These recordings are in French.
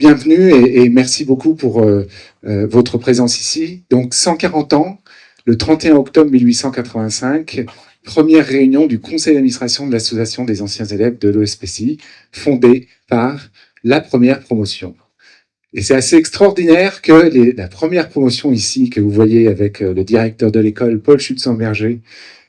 Bienvenue et merci beaucoup pour votre présence ici. Donc 140 ans, le 31 octobre 1885, première réunion du conseil d'administration de l'association des anciens élèves de l'ESPCI, fondée par la première promotion. Et c'est assez extraordinaire que la première promotion ici, que vous voyez avec le directeur de l'école, Paul Schutzenberger,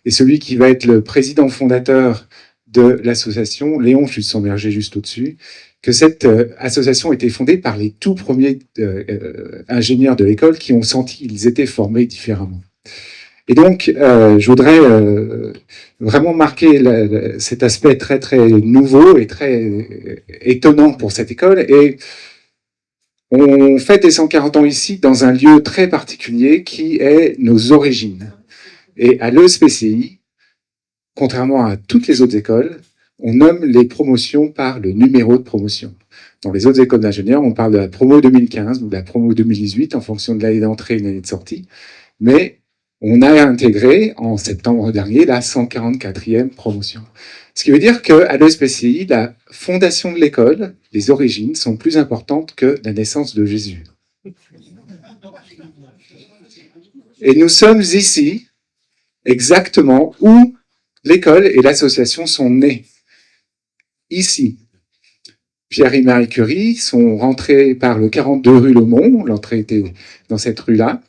et celui qui va être le président fondateur de l'association, Léon Schutzenberger, juste au-dessus, que cette association a été fondée par les tout premiers ingénieurs de l'école qui ont senti qu'ils étaient formés différemment. Et donc, je voudrais vraiment marquer cet aspect très, très nouveau et très étonnant pour cette école. Et on fête les 140 ans ici dans un lieu très particulier qui est nos origines. Et à l'ESPCI, contrairement à toutes les autres écoles, on nomme les promotions par le numéro de promotion. Dans les autres écoles d'ingénieurs, on parle de la promo 2015 ou de la promo 2018 en fonction de l'année d'entrée et de l'année de sortie. Mais on a intégré en septembre dernier la 144e promotion. Ce qui veut dire qu'à l'ESPCI, la fondation de l'école, les origines, sont plus importantes que la naissance de Jésus. Et nous sommes ici, exactement où l'école et l'association sont nées. Ici, Pierre et Marie Curie sont rentrés par le 42 rue Le Mont, l'entrée était dans cette rue-là.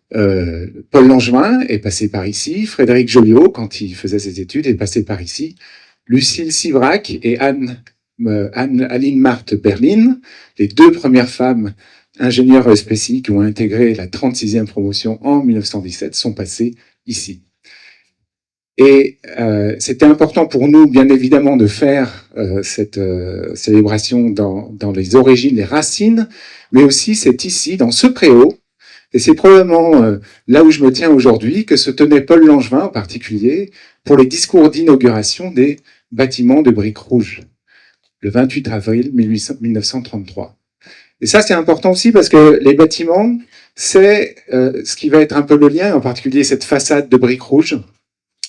Paul Langevin est passé par ici, Frédéric Joliot, quand il faisait ses études, est passé par ici. Lucille Sivrac et Aline Marthe Berlin, les deux premières femmes ingénieures ESPCI qui ont intégré la 36e promotion en 1917, sont passées ici. Et c'était important pour nous, bien évidemment, de faire cette célébration dans les origines, les racines, mais aussi c'est ici, dans ce préau, et c'est probablement là où je me tiens aujourd'hui, que se tenait Paul Langevin en particulier, pour les discours d'inauguration des bâtiments de briques rouges, le 28 avril 1933. Et ça, c'est important aussi parce que les bâtiments, c'est ce qui va être un peu le lien, en particulier cette façade de briques rouges.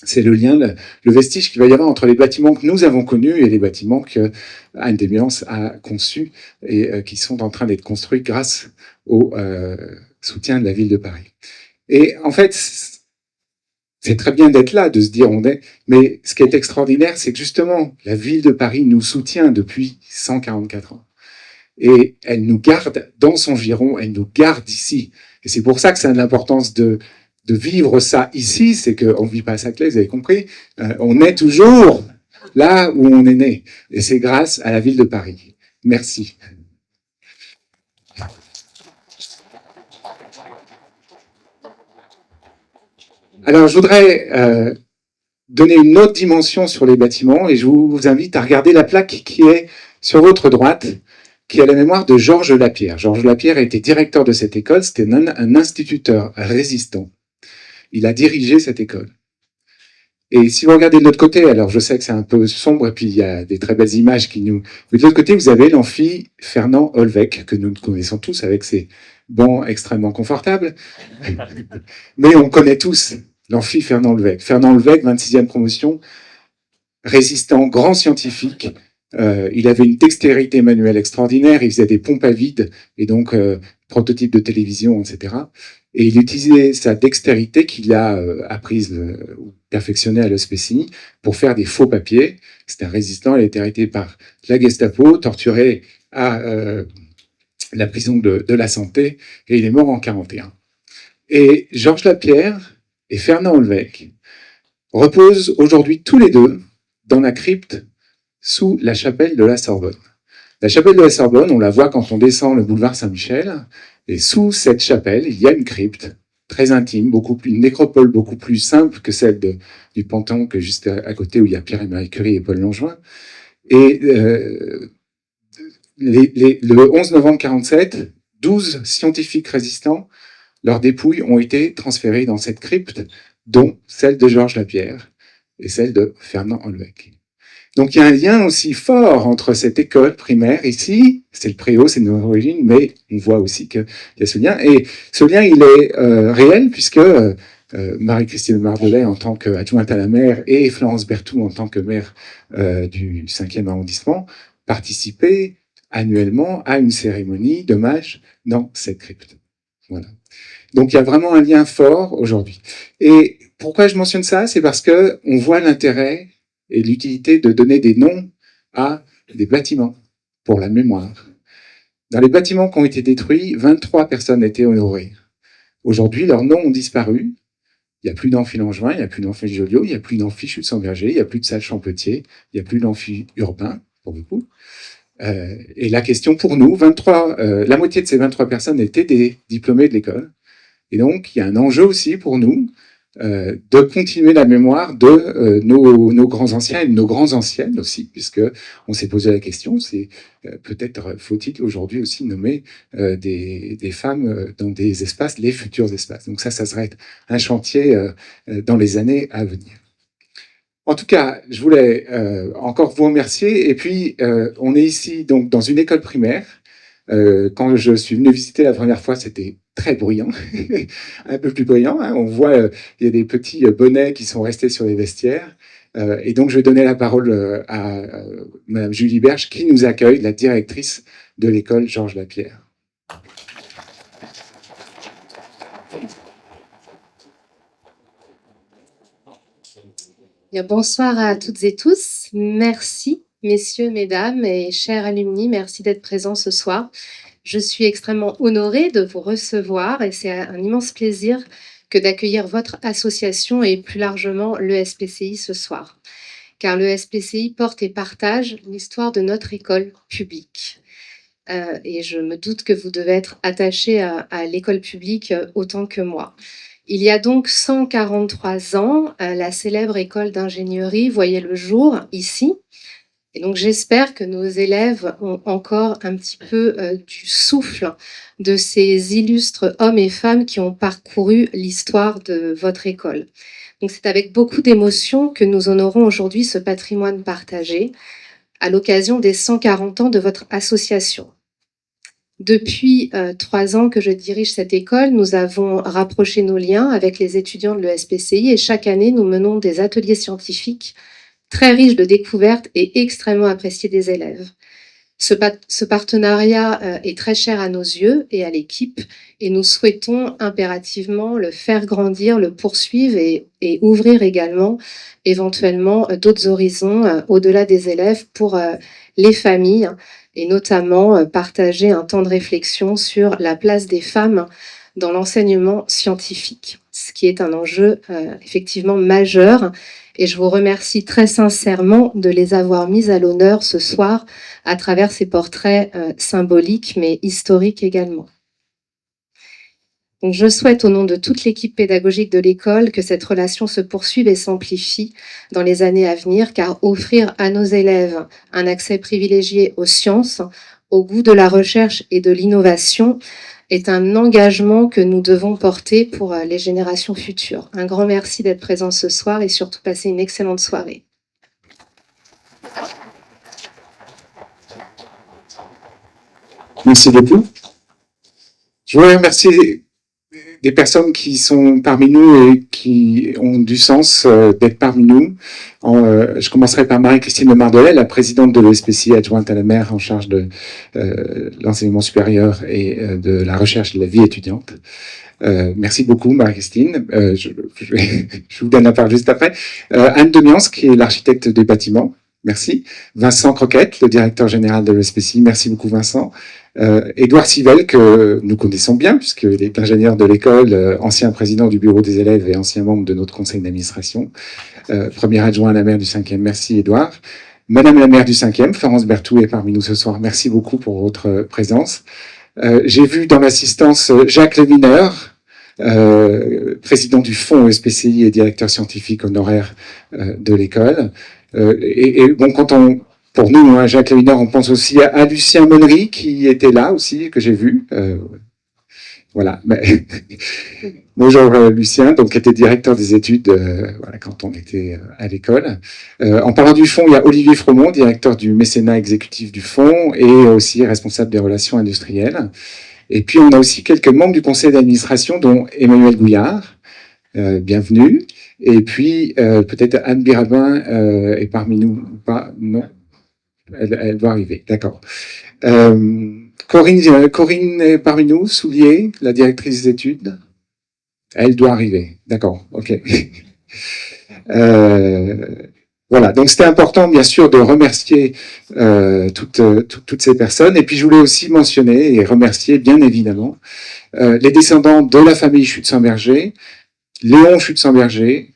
C'est le lien, le vestige qu'il va y avoir entre les bâtiments que nous avons connus et les bâtiments que Anne Desbiance a conçus et qui sont en train d'être construits grâce au soutien de la ville de Paris. Et en fait, c'est très bien d'être là, de se dire on est, mais ce qui est extraordinaire, c'est que justement, la ville de Paris nous soutient depuis 144 ans. Et elle nous garde dans son giron, elle nous garde ici. Et c'est pour ça que ça a de l'importance de vivre ça ici, c'est qu'on ne vit pas à Saclay, vous avez compris. On est toujours là où on est né. Et c'est grâce à la ville de Paris. Merci. Alors, je voudrais donner une autre dimension sur les bâtiments et je vous invite à regarder la plaque qui est sur votre droite, qui a la mémoire de Georges Lapierre. Georges Lapierre a été directeur de cette école, c'était un instituteur résistant. Il a dirigé cette école. Et si vous regardez de l'autre côté, alors je sais que c'est un peu sombre, et puis il y a des très belles images qui nous... Mais de l'autre côté, vous avez l'amphi Fernand Olvec, que nous connaissons tous avec ses bancs extrêmement confortables. Mais on connaît tous l'amphi Fernand Olvec. Fernand Olvec, 26e promotion, résistant, grand scientifique. Il avait une dextérité manuelle extraordinaire, il faisait des pompes à vide, et donc prototypes de télévision, etc. Et il utilisait sa dextérité qu'il a apprise ou perfectionnée à l'ESPCI pour faire des faux papiers. C'était un résistant, il a été arrêté par la Gestapo, torturé à la prison de la Santé, et il est mort en 1941. Et Georges Lapierre et Fernand Olvec reposent aujourd'hui tous les deux dans la crypte sous la chapelle de la Sorbonne. La chapelle de la Sorbonne, on la voit quand on descend le boulevard Saint-Michel, et sous cette chapelle, il y a une crypte très intime, une nécropole beaucoup plus simple que celle du Panthéon, que juste à côté où il y a Pierre et Marie Curie et Paul Langevin. Et le 11 novembre 1947, 12 scientifiques résistants, leurs dépouilles ont été transférées dans cette crypte, dont celle de Georges Lapierre et celle de Fernand Olvec. Donc il y a un lien aussi fort entre cette école primaire ici, c'est le préau, c'est nos origines, mais on voit aussi qu'il y a ce lien. Et ce lien, il est réel puisque Marie-Christine Mardelet en tant qu'adjointe à la maire et Florence Berthoud en tant que maire du 5e arrondissement participaient annuellement à une cérémonie d'hommage dans cette crypte. Voilà. Donc il y a vraiment un lien fort aujourd'hui. Et pourquoi je mentionne ça? C'est parce que on voit l'intérêt et l'utilité de donner des noms à des bâtiments pour la mémoire. Dans les bâtiments qui ont été détruits, 23 personnes étaient honorées. Aujourd'hui, leurs noms ont disparu. Il n'y a plus d'amphi Langevin, il n'y a plus d'amphi Joliot, il n'y a plus d'amphi Chutes-en-Verger, il n'y a plus de salle Champetier, il n'y a plus d'amphi urbain, pour beaucoup. Et la question pour nous, la moitié de ces 23 personnes étaient des diplômés de l'école. Et donc, il y a un enjeu aussi pour nous de continuer la mémoire de nos grands anciens et de nos grands anciennes aussi, puisque on s'est posé la question, c'est peut-être faut-il aujourd'hui aussi nommer des femmes dans des espaces, les futurs espaces. Donc ça serait un chantier dans les années à venir. En tout cas, je voulais encore vous remercier. Et puis, on est ici donc dans une école primaire. Quand je suis venu visiter la première fois, c'était très bruyant, un peu plus bruyant. Hein. On voit, il y a des petits bonnets qui sont restés sur les vestiaires. Et donc, je vais donner la parole à Madame Julie Berge, qui nous accueille, la directrice de l'école Georges Lapierre. Bien, bonsoir à toutes et tous. Merci, messieurs, mesdames et chers alumni, merci d'être présents ce soir. Je suis extrêmement honorée de vous recevoir et c'est un immense plaisir que d'accueillir votre association et plus largement l'ESPCI ce soir. Car l'ESPCI porte et partage l'histoire de notre école publique. Et je me doute que vous devez être attachés à l'école publique autant que moi. Il y a donc 143 ans, la célèbre école d'ingénierie voyait le jour ici. Et donc j'espère que nos élèves ont encore un petit peu du souffle de ces illustres hommes et femmes qui ont parcouru l'histoire de votre école. Donc c'est avec beaucoup d'émotion que nous honorons aujourd'hui ce patrimoine partagé à l'occasion des 140 ans de votre association. Depuis 3 ans que je dirige cette école, nous avons rapproché nos liens avec les étudiants de l'ESPCI et chaque année, nous menons des ateliers scientifiques très riches de découvertes et extrêmement appréciés des élèves. Ce partenariat est très cher à nos yeux et à l'équipe et nous souhaitons impérativement le faire grandir, le poursuivre et ouvrir également éventuellement d'autres horizons au-delà des élèves pour les familles et notamment partager un temps de réflexion sur la place des femmes dans l'enseignement scientifique, ce qui est un enjeu effectivement majeur. Et je vous remercie très sincèrement de les avoir mis à l'honneur ce soir à travers ces portraits symboliques mais historiques également. Donc, je souhaite au nom de toute l'équipe pédagogique de l'école que cette relation se poursuive et s'amplifie dans les années à venir, car offrir à nos élèves un accès privilégié aux sciences, au goût de la recherche et de l'innovation est un engagement que nous devons porter pour les générations futures. Un grand merci d'être présent ce soir et surtout passer une excellente soirée. Merci beaucoup. Je voudrais remercier des personnes qui sont parmi nous et qui ont du sens d'être parmi nous. Je commencerai par Marie-Christine Lemardelet, la présidente de l'ESPCI, adjointe à la maire en charge de l'enseignement supérieur et de la recherche de la vie étudiante. Merci beaucoup, Marie-Christine. Je vous donne la parole juste après. Anne Demians, qui est l'architecte des bâtiments. Merci. Vincent Croquette, le directeur général de l'ESPCI. Merci beaucoup, Vincent. Édouard Sivel, que nous connaissons bien, puisqu'il est ingénieur de l'école, ancien président du bureau des élèves et ancien membre de notre conseil d'administration. Premier adjoint à la maire du 5e. Merci, Édouard. Madame la maire du 5e, Florence Berthoud, est parmi nous ce soir. Merci beaucoup pour votre présence. J'ai vu dans l'assistance Jacques Lemineur, président du fonds ESPCI et directeur scientifique honoraire de l'école. Et bon, pour nous, hein, Jacques Lemineur, on pense aussi à Lucien Monnery, qui était là aussi, que j'ai vu. Voilà. Bonjour Lucien, donc qui était directeur des études voilà, quand on était à l'école. En parlant du fonds, il y a Olivier Fromont, directeur du mécénat exécutif du fonds et aussi responsable des relations industrielles. Et puis on a aussi quelques membres du conseil d'administration, dont Emmanuel Gouillard, bienvenue. Et puis peut-être Anne Birabin est parmi nous ou pas? Non, elle va arriver, d'accord. Corinne est parmi nous, Soulier, la directrice d'études. Elle doit arriver. D'accord, ok. Voilà, donc c'était important bien sûr de remercier toutes ces personnes. Et puis je voulais aussi mentionner et remercier bien évidemment les descendants de la famille Schutzenberger, Léon Schutzenberger,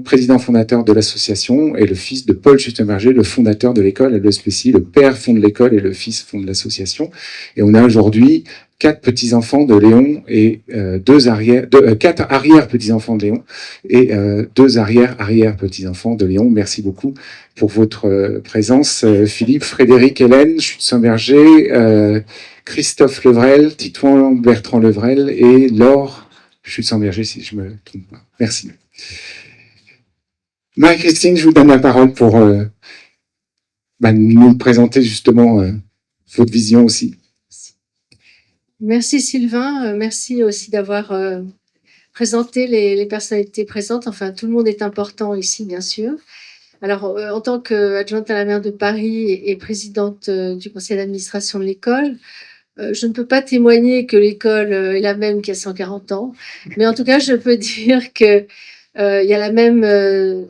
président fondateur de l'association, et le fils de Paul Schutzenberger, le fondateur de l'école à l'ESPCI. Le père fonde l'école et le fils fonde l'association. Et on a aujourd'hui 4 petits-enfants de Léon et 4 arrière-petits-enfants de Léon et 2 arrière-arrière-petits-enfants de Léon. Merci beaucoup pour votre présence. Philippe, Frédéric, Hélène Schutzenberger, Christophe Levrel, Titouan Bertrand Levrel et Laure Schutzenberger, si je me trompe pas. Merci. Marie-Christine, je vous donne la parole pour nous présenter justement votre vision aussi. Merci Sylvain, merci aussi d'avoir présenté les personnalités présentes. Enfin, tout le monde est important ici, bien sûr. Alors, en tant qu'adjointe à la maire de Paris et présidente du conseil d'administration de l'école, je ne peux pas témoigner que l'école est la même qu'il y a 140 ans, mais en tout cas, je peux dire que il y a la même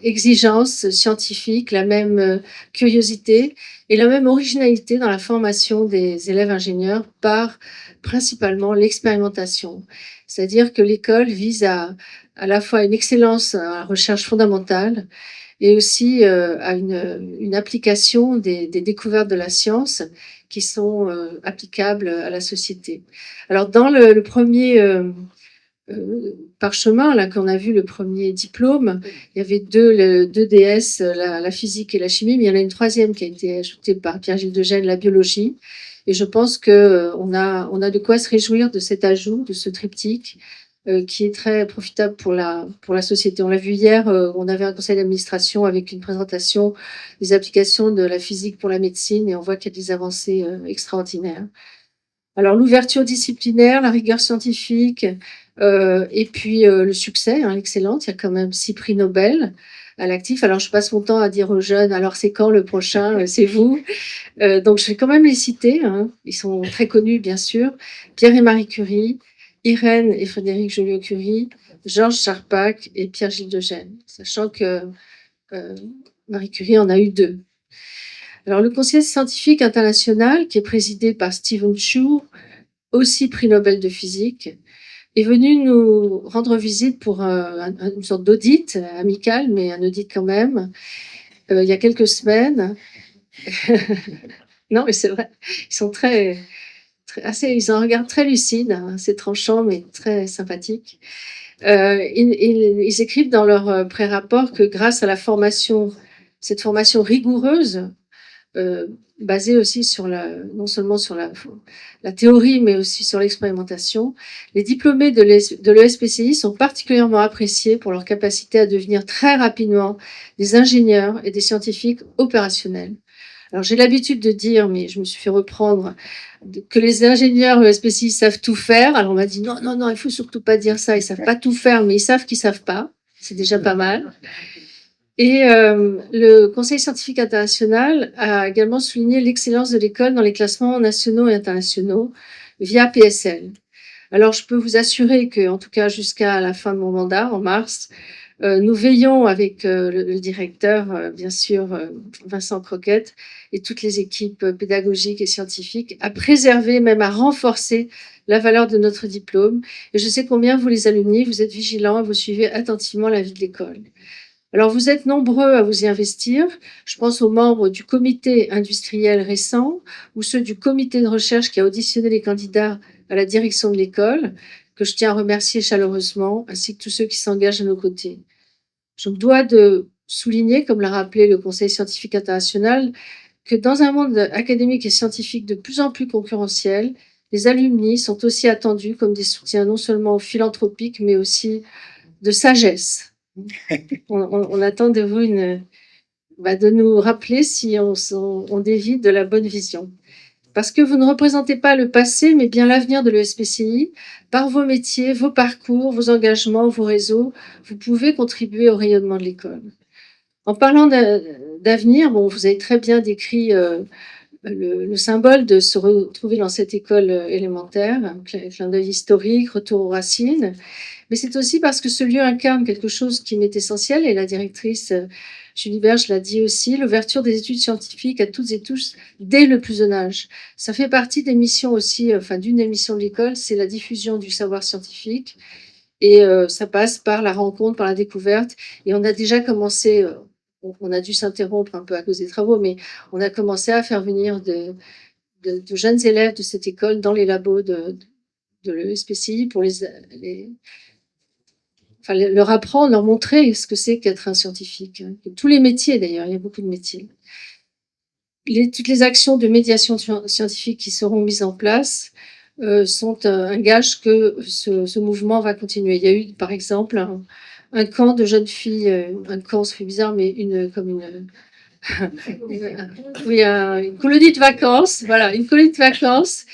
exigence scientifique, la même curiosité et la même originalité dans la formation des élèves ingénieurs par principalement l'expérimentation. C'est-à-dire que l'école vise à la fois une excellence à la recherche fondamentale et aussi à une application des découvertes de la science qui sont applicables à la société. Alors dans le premier parchemin, là, qu'on a vu, le premier diplôme, il y avait deux DS, la physique et la chimie, mais il y en a une troisième qui a été ajoutée par Pierre-Gilles Degène, la biologie. Et je pense que on a de quoi se réjouir de cet ajout, de ce triptyque, qui est très profitable pour la société. On l'a vu hier, on avait un conseil d'administration avec une présentation des applications de la physique pour la médecine, et on voit qu'il y a des avancées extraordinaires. Alors l'ouverture disciplinaire, la rigueur scientifique, et puis le succès, l'excellence. Il y a quand même 6 prix Nobel à l'actif. Alors je passe mon temps à dire aux jeunes, alors c'est quand le prochain? C'est vous. Donc je vais quand même les citer. Ils sont très connus, bien sûr. Pierre et Marie Curie, Irène et Frédéric Joliot-Curie, Georges Charpak et Pierre-Gilles Degène, sachant que Marie Curie en a eu 2. Alors le Conseil scientifique international, qui est présidé par Stephen Chu, aussi prix Nobel de physique, est venu nous rendre visite pour une sorte d'audit amical, mais un audit quand même, il y a quelques semaines. Non, mais c'est vrai, ils sont ils ont un regard très lucide, assez tranchant, mais très sympathique. Ils écrivent dans leur pré-rapport que grâce à cette formation rigoureuse, basée aussi sur non seulement sur la théorie, mais aussi sur l'expérimentation, les diplômés de l'ESPCI sont particulièrement appréciés pour leur capacité à devenir très rapidement des ingénieurs et des scientifiques opérationnels. Alors j'ai l'habitude de dire, mais je me suis fait reprendre, que les ingénieurs ESPCI savent tout faire. Alors on m'a dit non, il faut surtout pas dire ça, ils savent pas tout faire, mais ils savent qu'ils savent pas. C'est déjà pas mal. Et le Conseil scientifique international a également souligné l'excellence de l'école dans les classements nationaux et internationaux via PSL. Alors je peux vous assurer que, en tout cas jusqu'à la fin de mon mandat, en mars, nous veillons avec le directeur, bien sûr, Vincent Croquette, et toutes les équipes pédagogiques et scientifiques, à préserver, même à renforcer la valeur de notre diplôme. Et je sais combien vous, les alumni, vous êtes vigilants, vous suivez attentivement la vie de l'école. Alors, vous êtes nombreux à vous y investir. Je pense aux membres du comité industriel récent ou ceux du comité de recherche qui a auditionné les candidats à la direction de l'école, que je tiens à remercier chaleureusement, ainsi que tous ceux qui s'engagent à nos côtés. Je me dois de souligner, comme l'a rappelé le Conseil scientifique international, que dans un monde académique et scientifique de plus en plus concurrentiel, les alumni sont aussi attendus comme des soutiens non seulement philanthropiques, mais aussi de sagesse. On attend de vous de nous rappeler si on dévie de la bonne vision. Parce que vous ne représentez pas le passé, mais bien l'avenir de l'ESPCI. Par vos métiers, vos parcours, vos engagements, vos réseaux, vous pouvez contribuer au rayonnement de l'école. En parlant d'avenir, vous avez très bien décrit le symbole de se retrouver dans cette école élémentaire, un clin d'œil historique, retour aux racines. Mais c'est aussi parce que ce lieu incarne quelque chose qui m'est essentiel, et la directrice Julie Berge l'a dit aussi, l'ouverture des études scientifiques à toutes et tous dès le plus jeune âge. Ça fait partie des missions aussi, d'une des missions de l'école, c'est la diffusion du savoir scientifique. Et ça passe par la rencontre, par la découverte. Et on a déjà commencé, on a dû s'interrompre un peu à cause des travaux, mais on a commencé à faire venir de jeunes élèves de cette école dans les labos de l'ESPCI pour leur apprendre, leur montrer ce que c'est qu'être un scientifique. Tous les métiers d'ailleurs, il y a beaucoup de métiers. Toutes les actions de médiation scientifique qui seront mises en place sont un gage que ce mouvement va continuer. Il y a eu par exemple un camp de jeunes filles, un camp, ça fait bizarre, mais une colonie de vacances, voilà, une colonie de vacances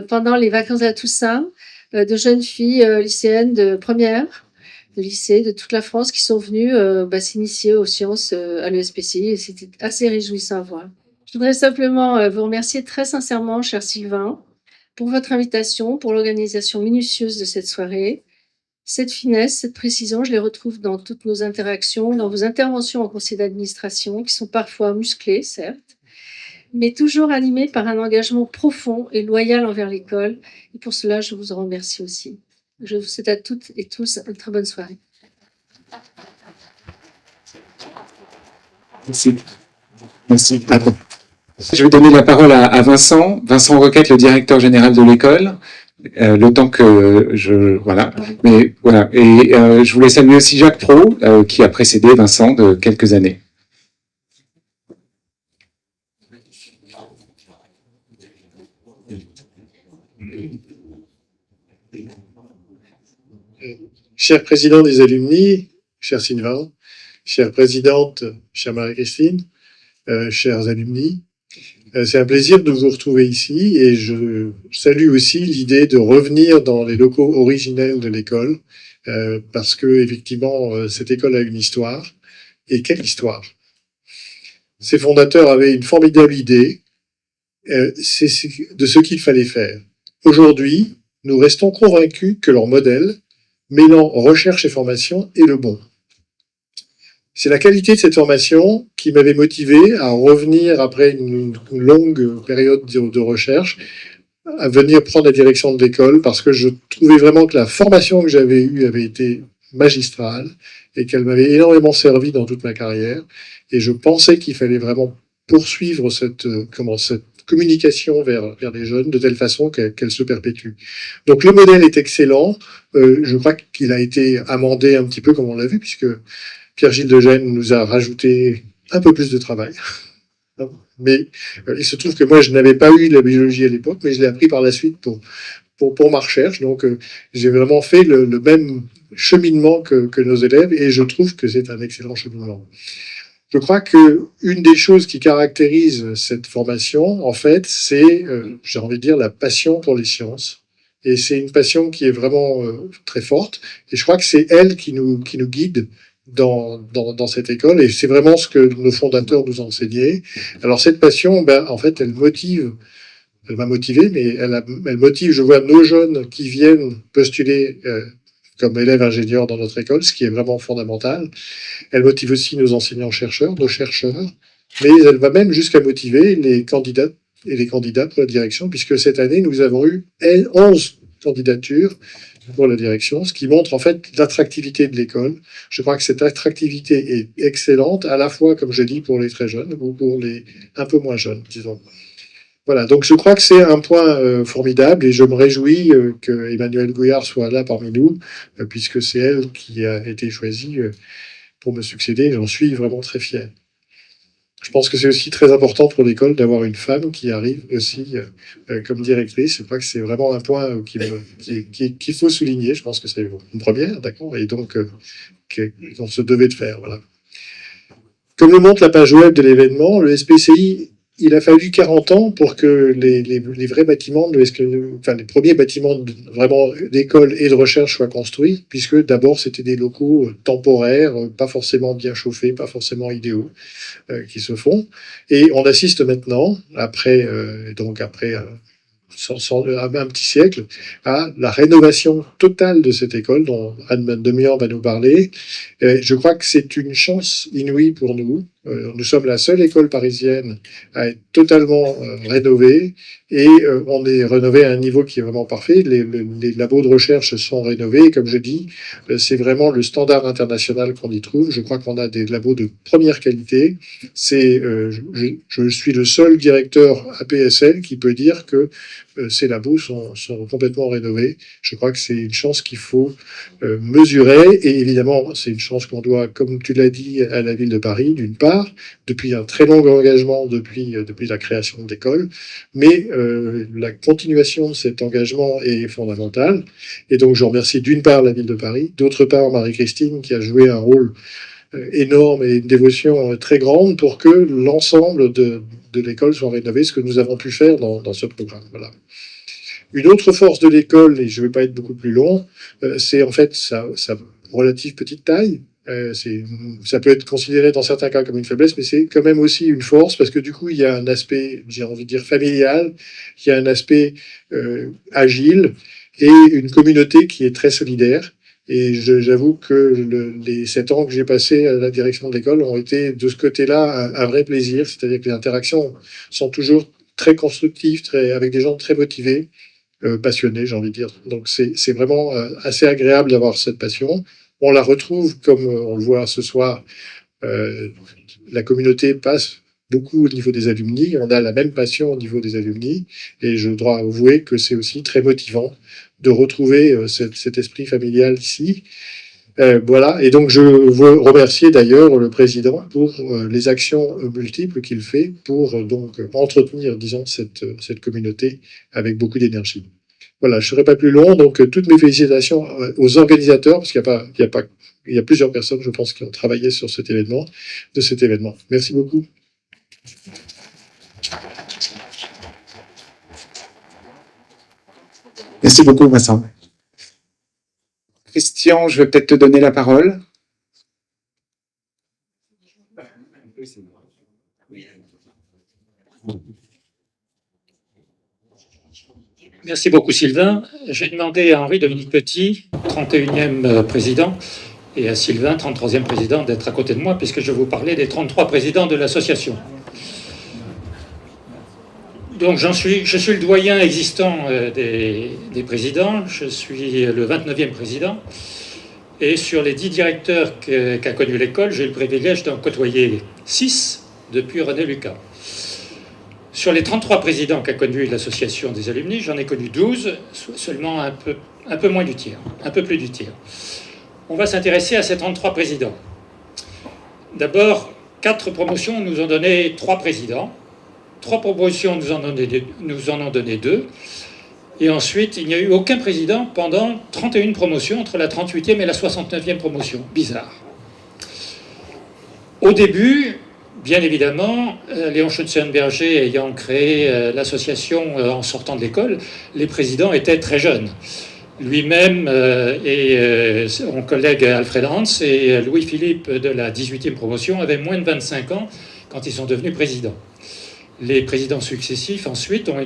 pendant les vacances de la Toussaint, de jeunes filles lycéennes de première, de lycée, de toute la France qui sont venues s'initier aux sciences à l'ESPCI, et c'était assez réjouissant à voir. Je voudrais simplement vous remercier très sincèrement, cher Sylvain, pour votre invitation, pour l'organisation minutieuse de cette soirée. Cette finesse, cette précision, je les retrouve dans toutes nos interactions, dans vos interventions en conseil d'administration, qui sont parfois musclées, certes, mais toujours animées par un engagement profond et loyal envers l'école. Et pour cela, je vous en remercie aussi. Je vous souhaite à toutes et tous une très bonne soirée. Merci. Merci. Je vais donner la parole à Vincent. Vincent Roquette, le directeur général de l'école. Le temps que voilà. Mais voilà. Et je voulais saluer aussi Jacques Pro, qui a précédé Vincent de quelques années. Cher président des alumni, cher Sylvain, chère présidente, chère Marie-Christine, chers alumni, c'est un plaisir de vous retrouver ici, et je salue aussi l'idée de revenir dans les locaux originels de l'école, parce que effectivement cette école a une histoire, et quelle histoire! Ses fondateurs avaient une formidable idée de ce qu'il fallait faire. Aujourd'hui, nous restons convaincus que leur modèle, mêlant recherche et formation, est le bon. C'est la qualité de cette formation qui m'avait motivé à revenir après une longue période de recherche, à venir prendre la direction de l'école, parce que je trouvais vraiment que la formation que j'avais eue avait été magistrale et qu'elle m'avait énormément servi dans toute ma carrière. Et je pensais qu'il fallait vraiment poursuivre cette communication vers les jeunes de telle façon qu'elle se perpétue. Donc le modèle est excellent. Je crois qu'il a été amendé un petit peu comme on l'a vu, puisque Pierre-Gilles de Gênes nous a rajouté un peu plus de travail. Mais il se trouve que moi, je n'avais pas eu de la biologie à l'époque, mais je l'ai appris par la suite pour ma recherche. Donc, j'ai vraiment fait le même cheminement que nos élèves, et je trouve que c'est un excellent cheminement. Je crois que une des choses qui caractérise cette formation, en fait, c'est, j'ai envie de dire, la passion pour les sciences. Et c'est une passion qui est vraiment très forte. Et je crois que c'est elle qui nous guide dans cette école, et c'est vraiment ce que nos fondateurs nous ont enseigné. Alors cette passion, en fait, elle m'a motivé, mais elle motive, je vois nos jeunes qui viennent postuler comme élèves ingénieurs dans notre école, ce qui est vraiment fondamental. Elle motive aussi nos enseignants-chercheurs, nos chercheurs, mais elle va même jusqu'à motiver les candidats et les candidats pour la direction, puisque cette année, nous avons eu 11 candidatures pour la direction, ce qui montre en fait l'attractivité de l'école. Je crois que cette attractivité est excellente, à la fois, comme je dis, pour les très jeunes ou pour les un peu moins jeunes, disons. Voilà, donc je crois que c'est un point formidable, et je me réjouis que Emmanuelle Gouillard soit là parmi nous, puisque c'est elle qui a été choisie pour me succéder. J'en suis vraiment très fier. Je pense que c'est aussi très important pour l'école d'avoir une femme qui arrive aussi comme directrice. Je crois que c'est vraiment un point qu'il faut souligner. Je pense que c'est une première, d'accord, et donc qu'on se devait de faire. Voilà. Comme le montre la page web de l'événement, le SPCI il a fallu 40 ans pour que les vrais bâtiments, enfin les premiers bâtiments vraiment d'école et de recherche soient construits, puisque d'abord c'était des locaux temporaires, pas forcément bien chauffés, pas forcément idéaux, qui se font. Et on assiste maintenant, après un petit siècle, à la rénovation totale de cette école dont Anne Demian va nous parler. Je crois que c'est une chance inouïe pour nous. Nous sommes la seule école parisienne à être totalement rénovée et on est rénové à un niveau qui est vraiment parfait. Les labos de recherche sont rénovés et comme je dis, c'est vraiment le standard international qu'on y trouve. Je crois qu'on a des labos de première qualité. Je suis le seul directeur APSL qui peut dire que ces labos sont complètement rénovés. Je crois que c'est une chance qu'il faut mesurer et évidemment c'est une chance qu'on doit, comme tu l'as dit, à la ville de Paris, d'une part, depuis un très long engagement depuis la création de l'école, mais la continuation de cet engagement est fondamentale. Et donc je remercie d'une part la ville de Paris, d'autre part Marie-Christine qui a joué un rôle énorme et une dévotion très grande pour que l'ensemble de l'école soit rénové, ce que nous avons pu faire dans ce programme. Voilà. Une autre force de l'école, et je ne vais pas être beaucoup plus long, c'est en fait sa relative petite taille. Ça peut être considéré dans certains cas comme une faiblesse, mais c'est quand même aussi une force parce que du coup, il y a un aspect, j'ai envie de dire, familial, il y a un aspect agile et une communauté qui est très solidaire. Et j'avoue que les 7 ans que j'ai passés à la direction de l'école ont été de ce côté-là un vrai plaisir. C'est-à-dire que les interactions sont toujours très constructives, avec des gens très motivés, passionnés, j'ai envie de dire. Donc c'est vraiment assez agréable d'avoir cette passion. On la retrouve, comme on le voit ce soir, la communauté passe beaucoup au niveau des alumni. On a la même passion au niveau des alumni. Et je dois avouer que c'est aussi très motivant de retrouver cet esprit familial ici. Voilà. Et donc, je veux remercier d'ailleurs le président pour les actions multiples qu'il fait pour donc entretenir, disons, cette communauté avec beaucoup d'énergie. Voilà, je ne serai pas plus long. Donc, toutes mes félicitations aux organisateurs, parce il y a plusieurs personnes, je pense, qui ont travaillé sur cet événement. Merci beaucoup. Merci beaucoup, Vincent. Christian, je vais peut-être te donner la parole. Merci beaucoup, Sylvain. J'ai demandé à Henri-Dominique Petit, 31e président, et à Sylvain, 33e président, d'être à côté de moi, puisque je vais vous parler des 33 présidents de l'association. Donc, je suis le doyen existant des présidents. Je suis le 29e président. Et sur les 10 directeurs qu'a connu l'école, j'ai eu le privilège d'en côtoyer 6 depuis René Lucas. Sur les 33 présidents qu'a connu l'association des alumni, j'en ai connu 12, seulement un peu moins du tiers, un peu plus du tiers. On va s'intéresser à ces 33 présidents. D'abord, 4 promotions nous ont donné 3 présidents. 3 promotions nous en ont donné 2. Et ensuite, il n'y a eu aucun président pendant 31 promotions, entre la 38e et la 69e promotion. Bizarre. Au début, bien évidemment, Léon Schutzenberger ayant créé l'association en sortant de l'école, les présidents étaient très jeunes. Lui-même et son collègue Alfred Hans et Louis-Philippe de la 18e promotion avaient moins de 25 ans quand ils sont devenus présidents. Les présidents successifs, ensuite, ont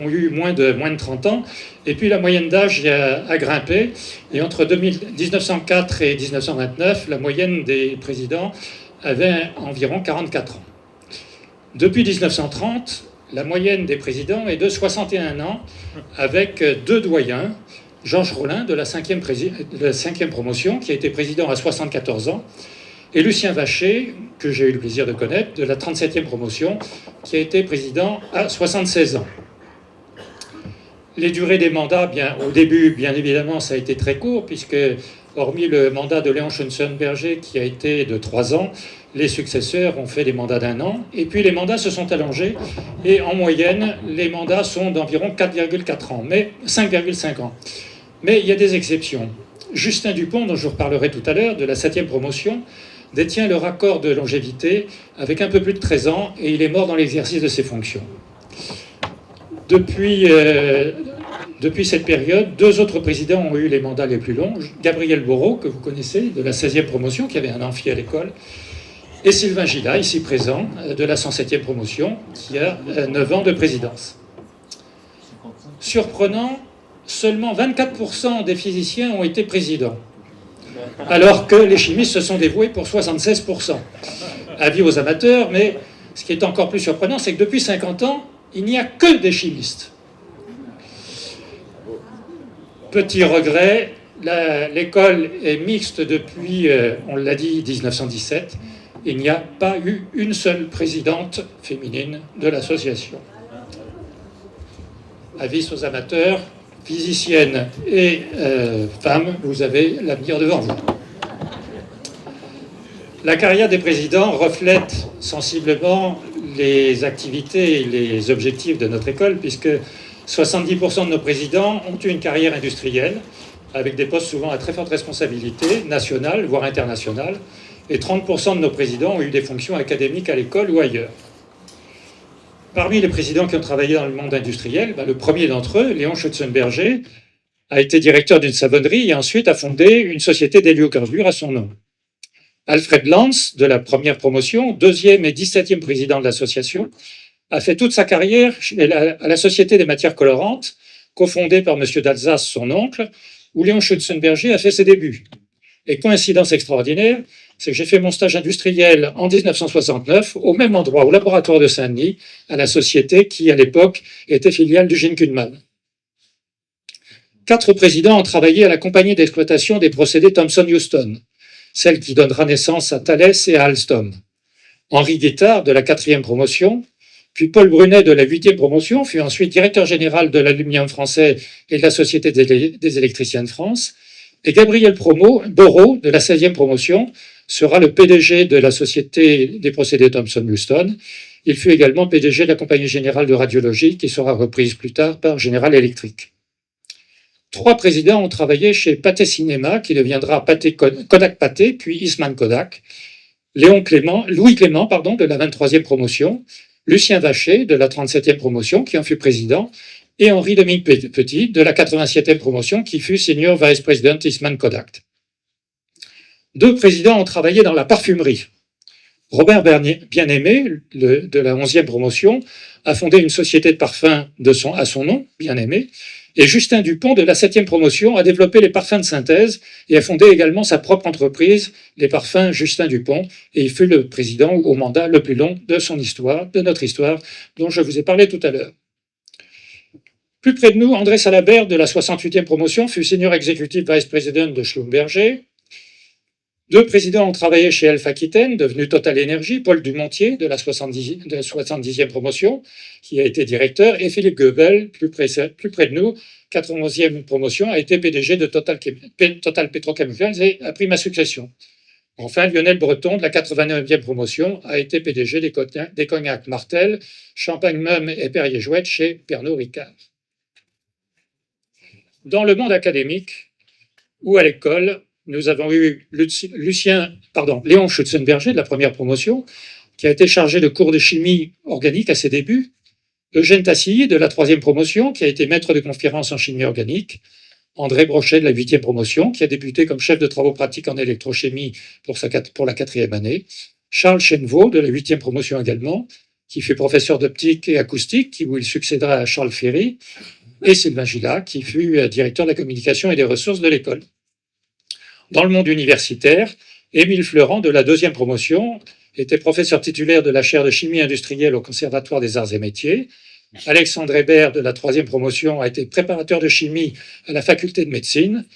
eu moins de 30 ans. Et puis, la moyenne d'âge a grimpé. Et entre 1904 et 1929, la moyenne des présidents avait environ 44 ans. Depuis 1930, la moyenne des présidents est de 61 ans, avec 2 doyens. Georges Rollin, de la 5e promotion, qui a été président à 74 ans, et Lucien Vacher, que j'ai eu le plaisir de connaître, de la 37e promotion, qui a été président à 76 ans. Les durées des mandats, au début, bien évidemment, ça a été très court, puisque, hormis le mandat de Léon Schutzenberger, qui a été de 3 ans, les successeurs ont fait des mandats d'1 an, et puis les mandats se sont allongés, et en moyenne, les mandats sont d'environ 4,4 ans, mais 5,5 ans. Mais il y a des exceptions. Justin Dupont, dont je vous reparlerai tout à l'heure, de la 7e promotion, détient le record de longévité avec un peu plus de 13 ans et il est mort dans l'exercice de ses fonctions. Depuis cette période, 2 autres présidents ont eu les mandats les plus longs. Gabriel Bourreau, que vous connaissez, de la 16e promotion, qui avait un amphi à l'école, et Sylvain Gillat, ici présent, de la 107e promotion, qui a 9 ans de présidence. Surprenant, seulement 24% des physiciens ont été présidents, alors que les chimistes se sont dévoués pour 76%. Avis aux amateurs, mais ce qui est encore plus surprenant, c'est que depuis 50 ans, il n'y a que des chimistes. Petit regret, l'école est mixte depuis, on l'a dit, 1917. Il n'y a pas eu une seule présidente féminine de l'association. Avis aux amateurs, physiciennes et femmes, vous avez l'avenir devant vous. La carrière des présidents reflète sensiblement les activités et les objectifs de notre école, puisque 70% de nos présidents ont eu une carrière industrielle, avec des postes souvent à très forte responsabilité, nationale, voire internationale, et 30% de nos présidents ont eu des fonctions académiques à l'école ou ailleurs. Parmi les présidents qui ont travaillé dans le monde industriel, le premier d'entre eux, Léon Schutzenberger, a été directeur d'une savonnerie et ensuite a fondé une société d'héliocarbures à son nom. Alfred Lanz, de la première promotion, 2e et 17e président de l'association, a fait toute sa carrière à la Société des matières colorantes, cofondée par M. d'Alsace, son oncle, où Léon Schutzenberger a fait ses débuts. Et coïncidence extraordinaire, c'est que j'ai fait mon stage industriel en 1969 au même endroit, au laboratoire de Saint-Denis, à la société qui, à l'époque, était filiale d'Eugene Kuhlmann. 4 présidents ont travaillé à la compagnie d'exploitation des procédés Thomson-Houston, celle qui donnera naissance à Thales et à Alstom. Henri Guettard, de la 4e promotion, puis Paul Brunet, de la 8e promotion, fut ensuite directeur général de l'Aluminium français et de la Société des électriciens de France, et Gabriel Bourreau, de la 16e promotion, sera le PDG de la Société des procédés Thomson-Houston. Il fut également PDG de la Compagnie générale de radiologie, qui sera reprise plus tard par General Electric. 3 présidents ont travaillé chez Pathé Cinéma, qui deviendra Kodak Pathé, puis Eastman Kodak. Louis Clément, de la 23e promotion, Lucien Vacher, de la 37e promotion, qui en fut président, et Henri-Dominique Petit, de la 87e promotion, qui fut Senior Vice President Eastman Kodak. 2 présidents ont travaillé dans la parfumerie. Robert Bien-Aimé, de la 11e promotion, a fondé une société de parfums à son nom, Bien-Aimé, et Justin Dupont, de la 7e promotion, a développé les parfums de synthèse et a fondé également sa propre entreprise, les parfums Justin Dupont, et il fut le président au mandat le plus long de son histoire, de notre histoire, dont je vous ai parlé tout à l'heure. Plus près de nous, André Salabert, de la 68e promotion, fut senior executive vice president de Schlumberger. 2 présidents ont travaillé chez Elf Aquitaine, devenu Total Energy, Paul Dumontier, de la 70e promotion, qui a été directeur, et Philippe Goebel, plus près de nous, 91e promotion, a été PDG de Total Petrochemicals et a pris ma succession. Enfin, Lionel Breton, de la 89e promotion, a été PDG des cognacs Martel, Champagne Mum et Perrier-Jouët chez Pernod Ricard. Dans le monde académique ou à l'école, nous avons eu Léon Schutzenberger, de la première promotion, qui a été chargé de cours de chimie organique à ses débuts, Eugène Tassilly, de la 3e promotion, qui a été maître de conférence en chimie organique, André Brochet, de la 8e promotion, qui a débuté comme chef de travaux pratiques en électrochimie pour la 4e année, Charles Chenevaux, de la 8e promotion également, qui fut professeur d'optique et acoustique, où il succédera à Charles Ferry, et Sylvain Gillat, qui fut directeur de la communication et des ressources de l'école. Dans le monde universitaire, Émile Fleurant, de la 2e promotion, était professeur titulaire de la chaire de chimie industrielle au Conservatoire des Arts et Métiers. Alexandre Hébert, de la 3e promotion, a été préparateur de chimie à la faculté de médecine.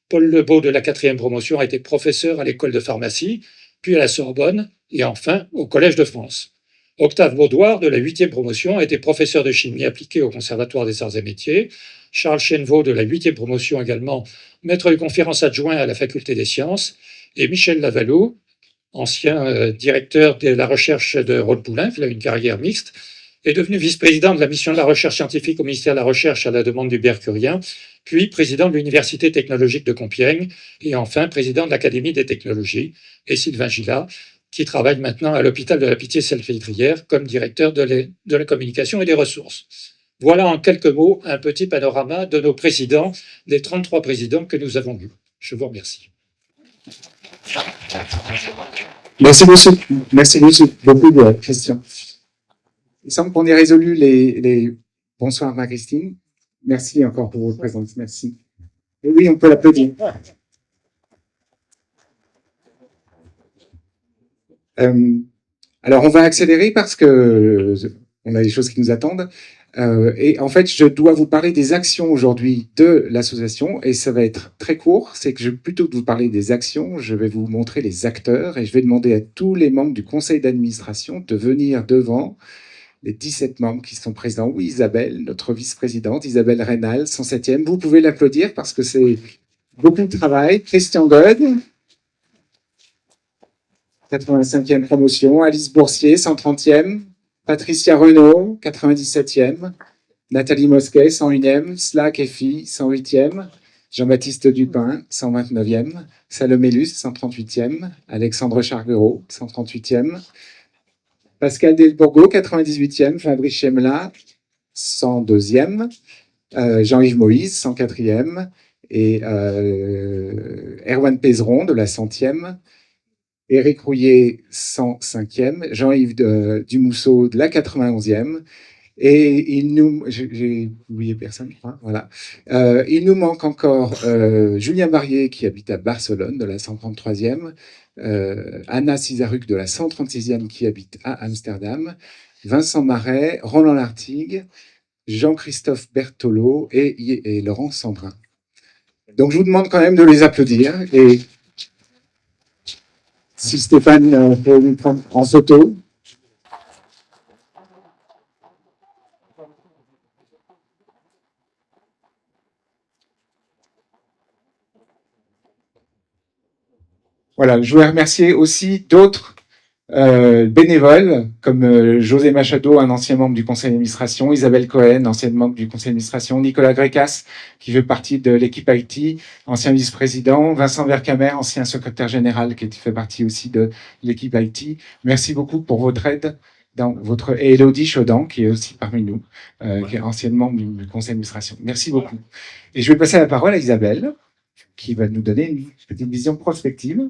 Paul Lebeau, de la 4e promotion, a été professeur à l'école de pharmacie, puis à la Sorbonne, et enfin au Collège de France. Octave Baudoir, de la 8e promotion, a été professeur de chimie appliquée au Conservatoire des Arts et Métiers. Charles Chenevaux, de la 8e promotion également, maître de conférence adjoint à la Faculté des Sciences, et Michel Lavalou, ancien directeur de la recherche de Rôle-Poulain, qui a une carrière mixte, est devenu vice-président de la mission de la recherche scientifique au ministère de la Recherche à la demande du Mercurien, puis président de l'Université technologique de Compiègne, et enfin président de l'Académie des technologies, et Sylvain Gillat, qui travaille maintenant à l'hôpital de la Pitié-Salpêtrière comme directeur de la communication et des ressources. Voilà en quelques mots un petit panorama de nos présidents, des 33 présidents que nous avons eus. Je vous remercie. Merci beaucoup de la question. Il semble qu'on ait résolu les... Bonsoir Marie-Christine. Merci encore pour votre présence. Merci. Et oui, on peut l'applaudir. Alors, on va accélérer parce que on a des choses qui nous attendent. Et en fait, je dois vous parler des actions aujourd'hui de l'association et ça va être très court. C'est que plutôt que de vous parler des actions, je vais vous montrer les acteurs et je vais demander à tous les membres du conseil d'administration de venir devant les 17 membres qui sont présents. Oui, Isabelle, notre vice-présidente, Isabelle Reynal, 107e. Vous pouvez l'applaudir parce que c'est beaucoup de travail. Christian God, 85e promotion. Alice Boursier, 130e. Patricia Renaud, 97e. Nathalie Mosquet, 101e. Slack Effie, 108e. Jean-Baptiste Dupin, 129e. Salomé Luce, 138e. Alexandre Charguereau, 138e. Pascal Delbourgo, 98e. Fabrice Chemla, 102e. Jean-Yves Moïse, 104e. Et Erwan Pézeron, de la 100e. Éric Rouillet, 105e. Jean-Yves Dumousseau, de la 91e. Et j'ai oublié personne, hein, voilà. Il nous manque encore Julien Barrier, qui habite à Barcelone, de la 133e. Anna Cizaruc, de la 136e, qui habite à Amsterdam. Vincent Marais, Roland Lartigue, Jean-Christophe Berthelot et Laurent Sandrin. Donc, je vous demande quand même de les applaudir. Et si Stéphane peut nous prendre en photo. Voilà, je voulais remercier aussi d'autres bénévoles, comme José Machado, un ancien membre du conseil d'administration, Isabelle Cohen, ancienne membre du conseil d'administration, Nicolas Grécas, qui fait partie de l'équipe IT, ancien vice-président, Vincent Vercamer, ancien secrétaire général, qui fait partie aussi de l'équipe IT. Merci beaucoup pour votre aide et Élodie Chaudan, qui est aussi parmi nous, qui est ancienne membre du conseil d'administration. Merci beaucoup. Et je vais passer la parole à Isabelle, qui va nous donner une petite vision prospective.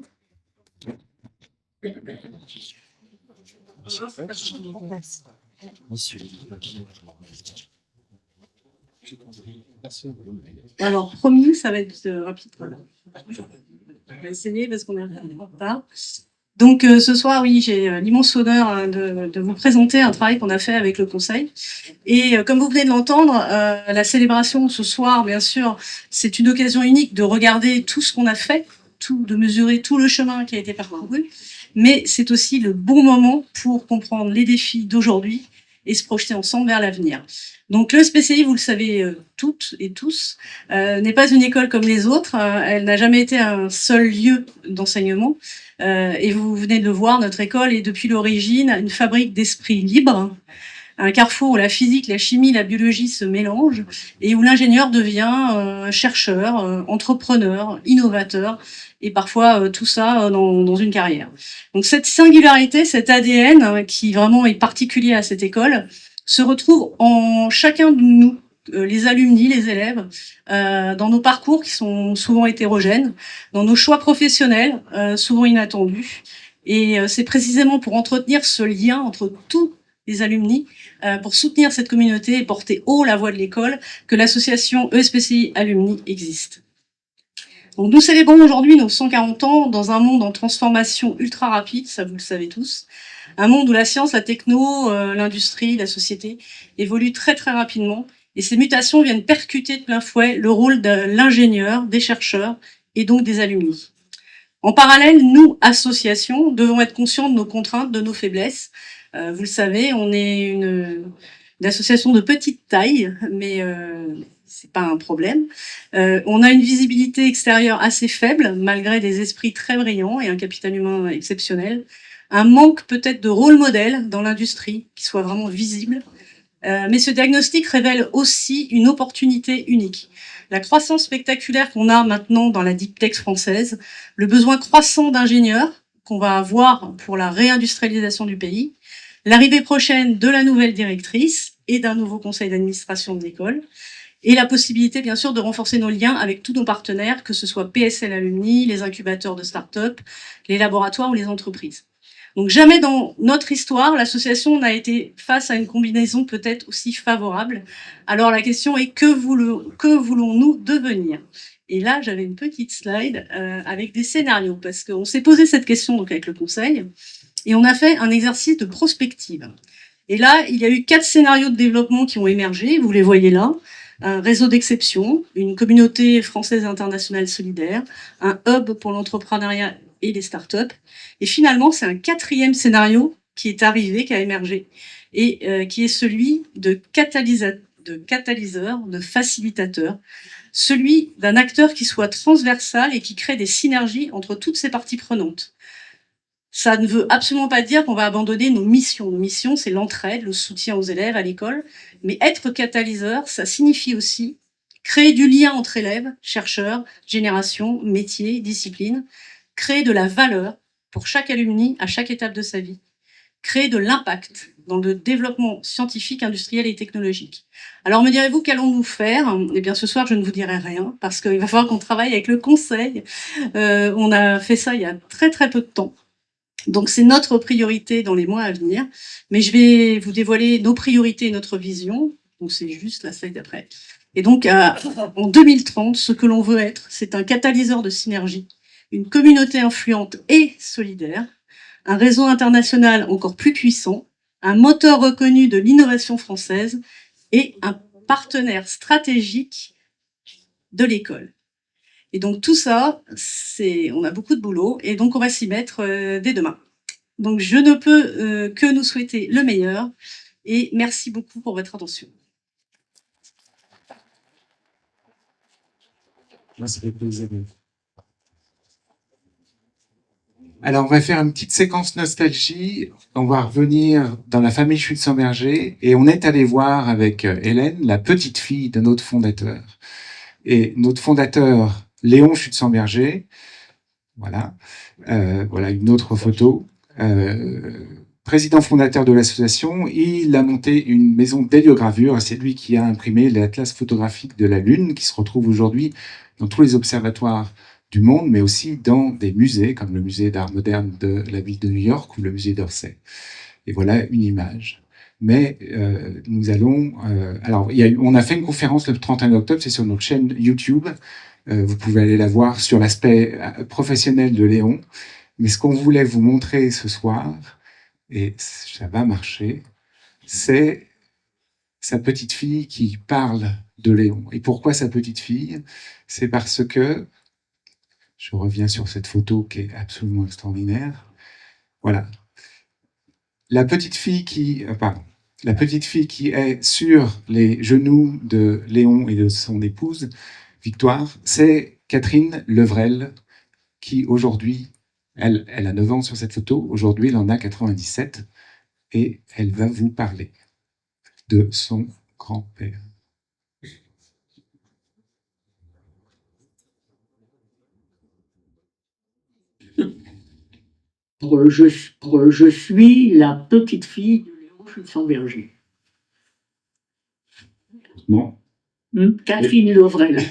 Alors, promis, ça va être rapide. Je vais essayer parce qu'on est en retard. Donc, ce soir, oui, j'ai l'immense honneur de vous présenter un travail qu'on a fait avec le Conseil. Et comme vous venez de l'entendre, la célébration ce soir, bien sûr, c'est une occasion unique de regarder tout ce qu'on a fait, de mesurer tout le chemin qui a été parcouru. Mais c'est aussi le bon moment pour comprendre les défis d'aujourd'hui et se projeter ensemble vers l'avenir. Donc le SPCI, vous le savez toutes et tous, n'est pas une école comme les autres. Elle n'a jamais été un seul lieu d'enseignement. Et vous venez de le voir, notre école est depuis l'origine une fabrique d'esprit libre, un carrefour où la physique, la chimie, la biologie se mélangent et où l'ingénieur devient chercheur, entrepreneur, innovateur, et parfois tout ça dans une carrière. Donc cette singularité, cet ADN qui vraiment est particulier à cette école, se retrouve en chacun de nous, les alumni, les élèves, dans nos parcours qui sont souvent hétérogènes, dans nos choix professionnels, souvent inattendus. Et c'est précisément pour entretenir ce lien entre tous les alumni, pour soutenir cette communauté et porter haut la voix de l'école, que l'association ESPCI Alumni existe. Donc nous célébrons aujourd'hui nos 140 ans dans un monde en transformation ultra rapide, ça vous le savez tous. Un monde où la science, la techno, l'industrie, la société évoluent très très rapidement. Et ces mutations viennent percuter de plein fouet le rôle de l'ingénieur, des chercheurs et donc des alumni. En parallèle, nous, associations, devons être conscients de nos contraintes, de nos faiblesses. Vous le savez, on est une association de petite taille, mais c'est pas un problème. On a une visibilité extérieure assez faible, malgré des esprits très brillants et un capital humain exceptionnel. Un manque peut-être de rôle modèle dans l'industrie qui soit vraiment visible. Mais ce diagnostic révèle aussi une opportunité unique. La croissance spectaculaire qu'on a maintenant dans la deep tech française, le besoin croissant d'ingénieurs qu'on va avoir pour la réindustrialisation du pays, l'arrivée prochaine de la nouvelle directrice et d'un nouveau conseil d'administration de l'école, et la possibilité, bien sûr, de renforcer nos liens avec tous nos partenaires, que ce soit PSL Alumni, les incubateurs de start-up, les laboratoires ou les entreprises. Donc jamais dans notre histoire, l'association n'a été face à une combinaison peut-être aussi favorable. Alors la question est que voulons-nous devenir? Et là, j'avais une petite slide avec des scénarios, parce qu'on s'est posé cette question donc avec le conseil, et on a fait un exercice de prospective. Et là, il y a eu 4 scénarios de développement qui ont émergé, vous les voyez là. Un réseau d'exception, une communauté française et internationale solidaire, un hub pour l'entrepreneuriat et les startups. Et finalement, c'est un 4e scénario qui est arrivé, qui a émergé, et qui est celui de catalyseur, de facilitateur, celui d'un acteur qui soit transversal et qui crée des synergies entre toutes ces parties prenantes. Ça ne veut absolument pas dire qu'on va abandonner nos missions. Nos missions, c'est l'entraide, le soutien aux élèves à l'école. Mais être catalyseur, ça signifie aussi créer du lien entre élèves, chercheurs, générations, métiers, disciplines, créer de la valeur pour chaque alumni à chaque étape de sa vie, créer de l'impact dans le développement scientifique, industriel et technologique. Alors me direz-vous, qu'allons-nous faire? Eh bien ce soir, je ne vous dirai rien, parce qu'il va falloir qu'on travaille avec le conseil. On a fait ça il y a très très peu de temps. Donc c'est notre priorité dans les mois à venir, mais je vais vous dévoiler nos priorités et notre vision. Donc c'est juste la slide d'après. Et donc en 2030, ce que l'on veut être, c'est un catalyseur de synergie, une communauté influente et solidaire, un réseau international encore plus puissant, un moteur reconnu de l'innovation française et un partenaire stratégique de l'école. Et donc tout ça, on a beaucoup de boulot, et donc on va s'y mettre dès demain. Donc je ne peux que nous souhaiter le meilleur, et merci beaucoup pour votre attention. Alors, on va faire une petite séquence nostalgie. On va revenir dans la famille Schützenberger, et on est allé voir avec Hélène, la petite fille de notre fondateur. Et notre fondateur, Léon Schützenberger, voilà, voilà une autre photo, président fondateur de l'association, il a monté une maison d'héliogravure. C'est lui qui a imprimé l'atlas photographique de la Lune, qui se retrouve aujourd'hui dans tous les observatoires du monde, mais aussi dans des musées, comme le musée d'art moderne de la ville de New York ou le musée d'Orsay. Et voilà une image. Mais nous allons... alors, on a fait une conférence le 31 octobre, c'est sur notre chaîne YouTube. Vous pouvez aller la voir sur l'aspect professionnel de Léon. Mais ce qu'on voulait vous montrer ce soir, et ça va marcher, c'est sa petite fille qui parle de Léon. Et pourquoi sa petite fille? C'est parce que, je reviens sur cette photo qui est absolument extraordinaire, voilà. La petite fille qui est sur les genoux de Léon et de son épouse, Victoire, c'est Catherine Levrel, qui aujourd'hui, elle a 9 ans sur cette photo, aujourd'hui elle en a 97, et elle va vous parler de son grand-père. Je suis la petite fille de Léon Schützenberger. Non. Catherine Levrel.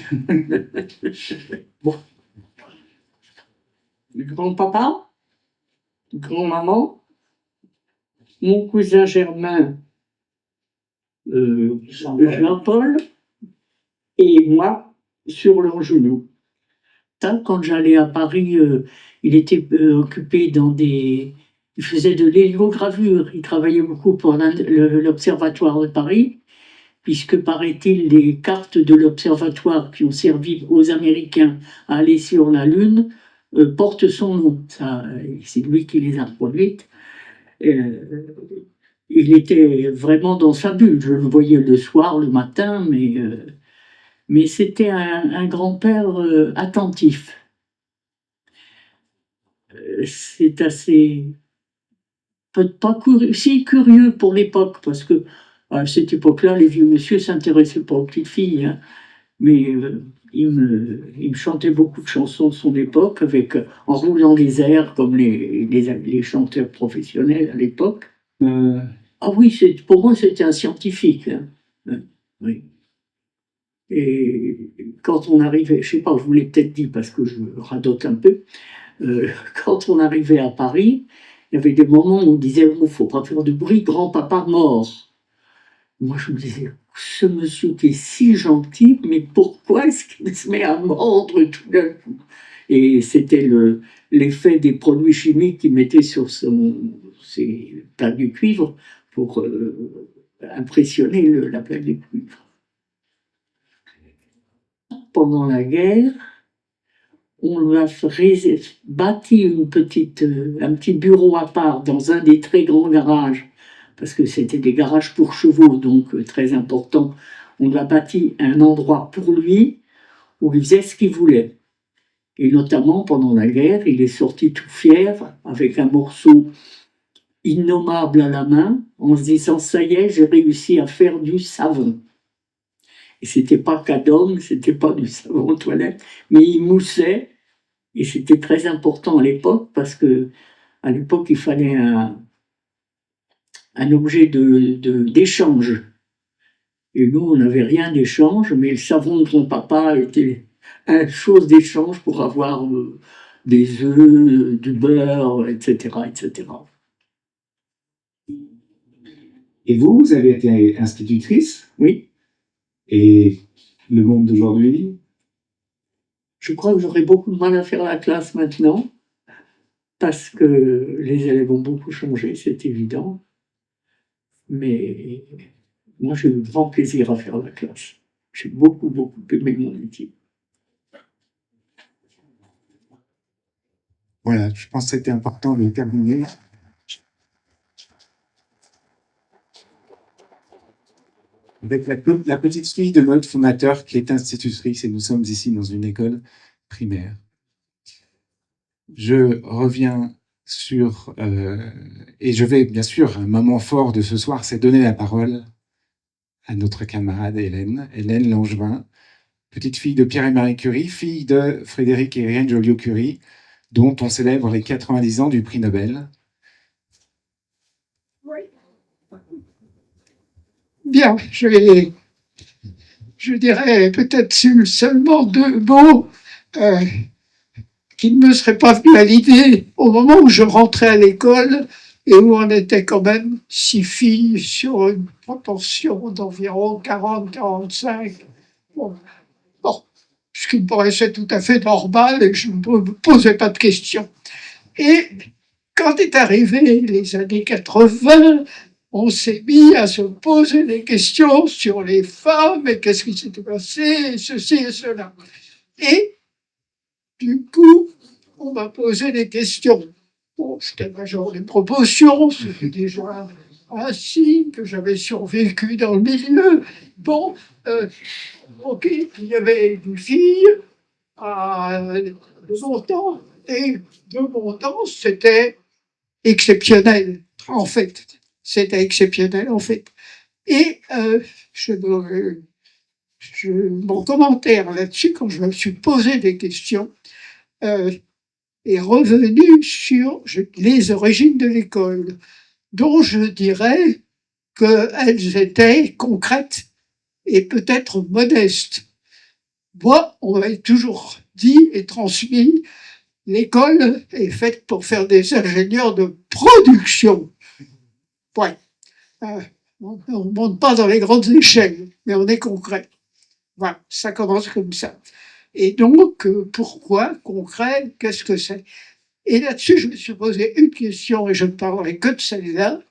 Bon. Grand-papa, grand-maman, mon cousin Germain, Jean-Paul, et moi sur leurs genoux. Quand j'allais à Paris, il était occupé il faisait de l'héliogravure. Il travaillait beaucoup pour l'Observatoire de Paris, puisque, paraît-il, les cartes de l'Observatoire qui ont servi aux Américains à aller sur la Lune portent son nom. C'est lui qui les a produites. Il était vraiment dans sa bulle. Je le voyais le soir, le matin, mais c'était un grand-père attentif. C'est assez... pas curieux pour l'époque, parce que À cette époque-là, les vieux monsieur s'intéressaient pas aux petites filles, hein, mais il me chantait beaucoup de chansons de son époque, en roulant les airs, comme les chanteurs professionnels à l'époque. Ah oui, pour moi, c'était un scientifique. Hein. Oui. Et quand on arrivait, je sais pas, je vous l'ai peut-être dit parce que je radote un peu, quand on arrivait à Paris, il y avait des moments où on disait « Oh, faut pas faire de bruit, grand-papa mort ». Moi, je me disais, ce monsieur qui est si gentil, mais pourquoi est-ce qu'il se met à mordre tout d'un coup? Et c'était l'effet des produits chimiques qu'il mettait sur ses plaques de cuivre pour impressionner la plaque de cuivre. Pendant la guerre, on lui a bâti un petit bureau à part dans un des très grands garages, parce que c'était des garages pour chevaux, donc très important. On lui a bâti un endroit pour lui où il faisait ce qu'il voulait. Et notamment pendant la guerre, il est sorti tout fier avec un morceau innommable à la main, en se disant « ça y est, j'ai réussi à faire du savon ». Et c'était pas Cadom, c'était pas du savon de toilette, mais il moussait. Et c'était très important à l'époque parce que à l'époque il fallait un objet d'échange. Et nous on n'avait rien d'échange, mais le savon de mon papa était une chose d'échange pour avoir des œufs, du beurre, etc., etc. Et vous avez été institutrice? Oui. Et le monde d'aujourd'hui? Je crois que j'aurais beaucoup de mal à faire la classe maintenant, parce que les élèves ont beaucoup changé, c'est évident. Mais moi, j'ai eu grand plaisir à faire la classe. J'ai beaucoup, beaucoup aimé mon métier. Voilà, je pense que c'était important de terminer. Avec la petite fille de notre fondateur qui est institutrice, et nous sommes ici dans une école primaire. Je reviens sur... et je vais, bien sûr, un moment fort de ce soir, c'est donner la parole à notre camarade Hélène Langevin, petite fille de Pierre et Marie Curie, fille de Frédéric et Irène Joliot-Curie, dont on célèbre les 90 ans du prix Nobel. Bien, je dirais peut-être seulement 2 mots qui ne me seraient pas venus à l'idée au moment où je rentrais à l'école et où on était quand même 6 filles sur une proportion d'environ 40-45. Bon, ce qui me paraissait tout à fait normal et je ne me posais pas de questions. Et quand est arrivé les années 80, on s'est mis à se poser des questions sur les femmes et qu'est-ce qui s'était passé, et ceci et cela. Et du coup, on m'a posé des questions. Bon, j'étais major des proportions, c'était déjà un signe que j'avais survécu dans le milieu. Bon, ok, il y avait une fille de mon temps, et de mon temps, c'était exceptionnel, en fait. C'était exceptionnel, en fait. Et mon commentaire là-dessus, quand je me suis posé des questions, est revenu sur les origines de l'école, dont je dirais qu'elles étaient concrètes et peut-être modestes. Moi, on m'avait toujours dit et transmis, l'école est faite pour faire des ingénieurs de production. Ouais. On ne monte pas dans les grandes échelles, mais on est concret. Voilà, ça commence comme ça. Et donc, pourquoi concret? Qu'est-ce que c'est? Et là-dessus, je me suis posé une question, et je ne parlerai que de celle-là.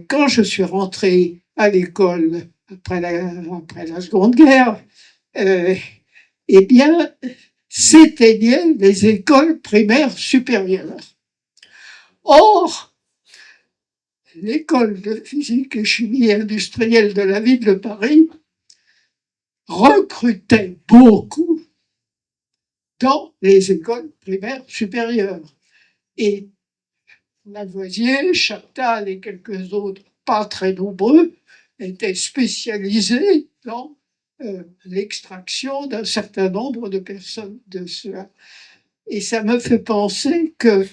Quand je suis rentré à l'école après la Seconde Guerre, eh bien, s'éteignaient les écoles primaires supérieures. Or, l'école de physique et chimie industrielle de la ville de Paris recrutait beaucoup dans les écoles primaires supérieures. Et Lavoisier, Chaptal et quelques autres pas très nombreux, étaient spécialisés dans l'extraction d'un certain nombre de personnes de cela. Et ça me fait penser que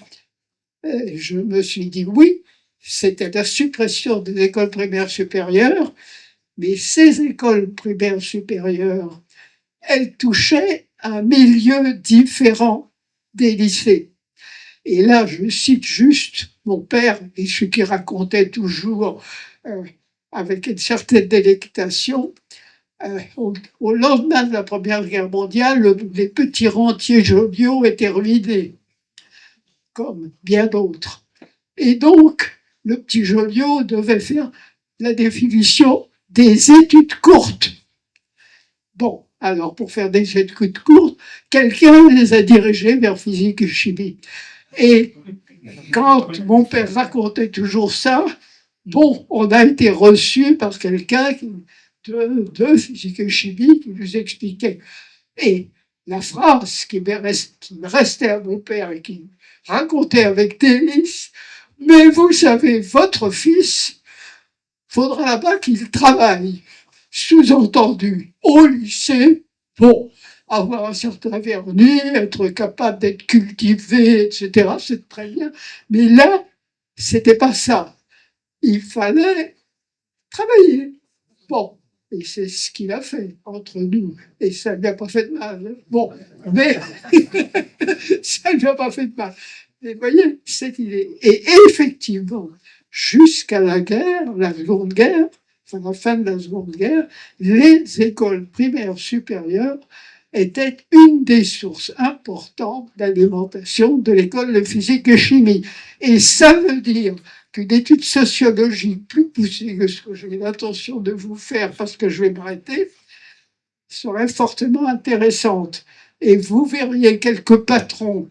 je me suis dit oui, c'était la suppression des écoles primaires supérieures, mais ces écoles primaires supérieures, elles touchaient un milieu différent des lycées. Et là, je cite juste mon père, et ce qui racontait toujours avec une certaine délectation, au lendemain de la Première Guerre mondiale, les petits rentiers Joliot étaient ruinés, comme bien d'autres. Et donc, le petit Joliot devait faire la définition des études courtes. Bon, alors pour faire des études courtes, quelqu'un les a dirigés vers physique et chimie. Et quand mon père racontait toujours ça, bon, on a été reçu par quelqu'un de physique et chimie qui nous expliquait. Et la phrase qui me restait à mon père et qui racontait avec délice, mais vous savez, votre fils, faudra là-bas qu'il travaille. Sous-entendu, au lycée, bon, avoir un certain vernis, être capable d'être cultivé, etc., c'est très bien. Mais là, c'était pas ça. Il fallait travailler. Bon, et c'est ce qu'il a fait entre nous. Et ça ne lui a pas fait de mal. Bon, mais ça ne lui a pas fait de mal. Et vous voyez, cette idée. Et effectivement, jusqu'à la guerre, la Seconde Guerre, enfin la fin de la Seconde Guerre, les écoles primaires supérieures étaient une des sources importantes d'alimentation de l'école de physique et chimie. Et ça veut dire qu'une étude sociologique plus poussée que ce que j'ai l'intention de vous faire, parce que je vais m'arrêter, serait fortement intéressante. Et vous verriez quelques patrons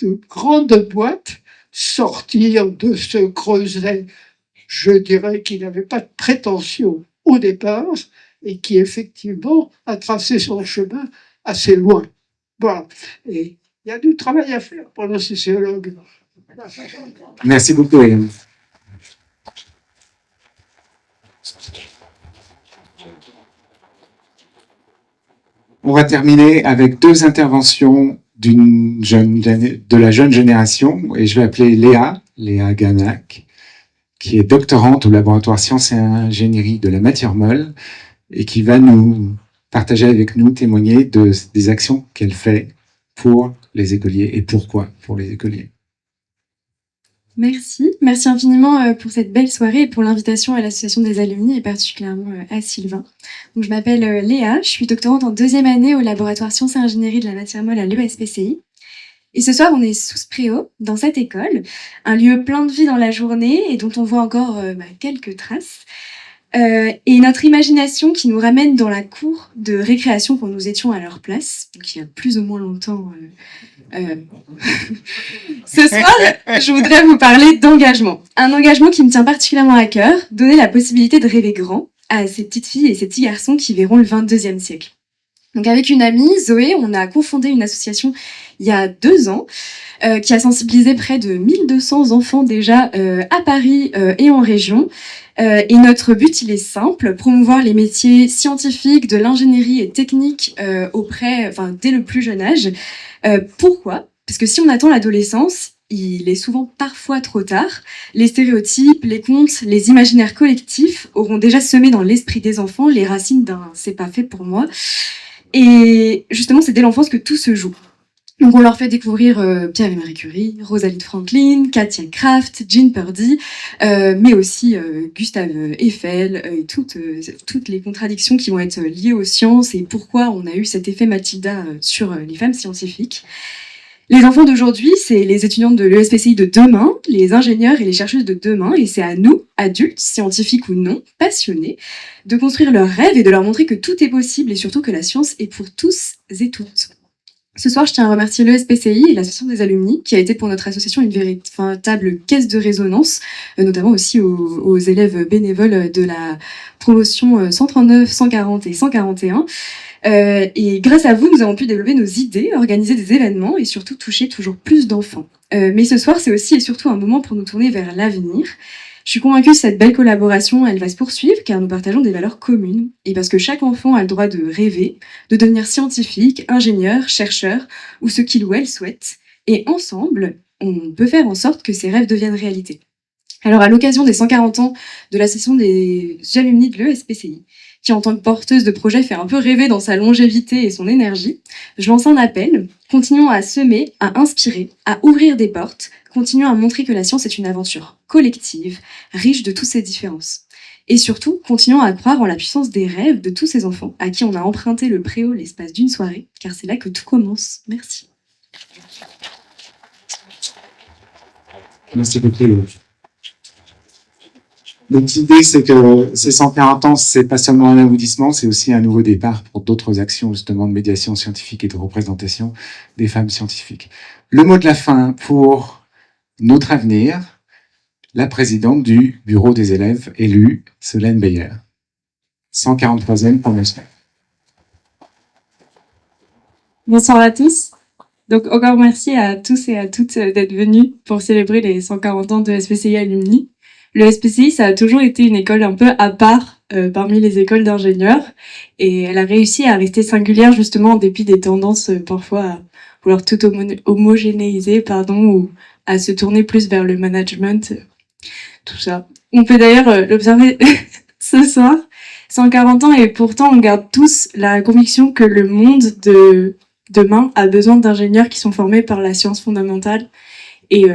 de grandes boîtes sortir de ce creuset, je dirais qu'il n'avait pas de prétention au départ et qui effectivement a tracé son chemin assez loin. Voilà. Et il y a du travail à faire pour nos sociologues. Merci beaucoup, Hélène. On va terminer avec deux interventions de la jeune génération, et je vais appeler Léa Ganac, qui est doctorante au laboratoire Sciences et Ingénierie de la matière molle, et qui va nous partager avec nous, témoigner des actions qu'elle fait pour les écoliers, et pourquoi pour les écoliers. Merci infiniment pour cette belle soirée et pour l'invitation à l'association des alumni et particulièrement à Sylvain. Donc, je m'appelle Léa, je suis doctorante en 2e année au laboratoire Sciences et Ingénierie de la matière molle à l'ESPCI. Et ce soir, on est sous Spréo, dans cette école, un lieu plein de vie dans la journée et dont on voit encore quelques traces. Et notre imagination qui nous ramène dans la cour de récréation quand nous étions à leur place, donc il y a plus ou moins longtemps. Ce soir, je voudrais vous parler d'engagement. Un engagement qui me tient particulièrement à cœur, donner la possibilité de rêver grand à ces petites filles et ces petits garçons qui verront le 22e siècle. Donc avec une amie, Zoé, on a cofondé une association il y a 2 ans qui a sensibilisé près de 1200 enfants déjà à Paris et en région. Et notre but, il est simple, promouvoir les métiers scientifiques, de l'ingénierie et technique dès le plus jeune âge. Pourquoi ? Parce que si on attend l'adolescence, il est souvent parfois trop tard. Les stéréotypes, les contes, les imaginaires collectifs auront déjà semé dans l'esprit des enfants les racines d'un « c'est pas fait pour moi ». Et justement, c'est dès l'enfance que tout se joue. Donc on leur fait découvrir Pierre et Marie Curie, Rosalind Franklin, Katia Kraft, Jean Purdy, mais aussi Gustave Eiffel, et toutes les contradictions qui vont être liées aux sciences et pourquoi on a eu cet effet Mathilda sur les femmes scientifiques. Les enfants d'aujourd'hui, c'est les étudiantes de l'ESPCI de demain, les ingénieurs et les chercheuses de demain, et c'est à nous, adultes, scientifiques ou non, passionnés, de construire leurs rêves et de leur montrer que tout est possible et surtout que la science est pour tous et toutes. Ce soir, je tiens à remercier l'ESPCI et l'association des alumni, qui a été pour notre association une véritable caisse de résonance, notamment aussi aux élèves bénévoles de la promotion 139, 140 et 141. Et grâce à vous, nous avons pu développer nos idées, organiser des événements et surtout toucher toujours plus d'enfants. Mais ce soir, c'est aussi et surtout un moment pour nous tourner vers l'avenir. Je suis convaincue que cette belle collaboration, elle va se poursuivre car nous partageons des valeurs communes et parce que chaque enfant a le droit de rêver, de devenir scientifique, ingénieur, chercheur ou ce qu'il ou elle souhaite. Et ensemble, on peut faire en sorte que ces rêves deviennent réalité. Alors à l'occasion des 140 ans de la session des alumni de l'ESPCI, qui en tant que porteuse de projet fait un peu rêver dans sa longévité et son énergie, je lance un appel. Continuons à semer, à inspirer, à ouvrir des portes. Continuons à montrer que la science est une aventure collective, riche de toutes ses différences. Et surtout, continuons à croire en la puissance des rêves de tous ces enfants à qui on a emprunté le préau l'espace d'une soirée, car c'est là que tout commence. Merci. Merci beaucoup. Donc l'idée, c'est que ces 140 ans, c'est pas seulement un aboutissement, c'est aussi un nouveau départ pour d'autres actions justement de médiation scientifique et de représentation des femmes scientifiques. Le mot de la fin pour notre avenir, la présidente du bureau des élèves élus, Solène Beyer. 143e promotion. Bonsoir à tous. Donc encore merci à tous et à toutes d'être venus pour célébrer les 140 ans de SPCI Alumni. Le SPCI, ça a toujours été une école un peu à part parmi les écoles d'ingénieurs et elle a réussi à rester singulière justement en dépit des tendances parfois à vouloir tout homogénéiser, ou à se tourner plus vers le management, tout ça. On peut d'ailleurs l'observer ce soir, 140 ans, et pourtant on garde tous la conviction que le monde de demain a besoin d'ingénieurs qui sont formés par la science fondamentale et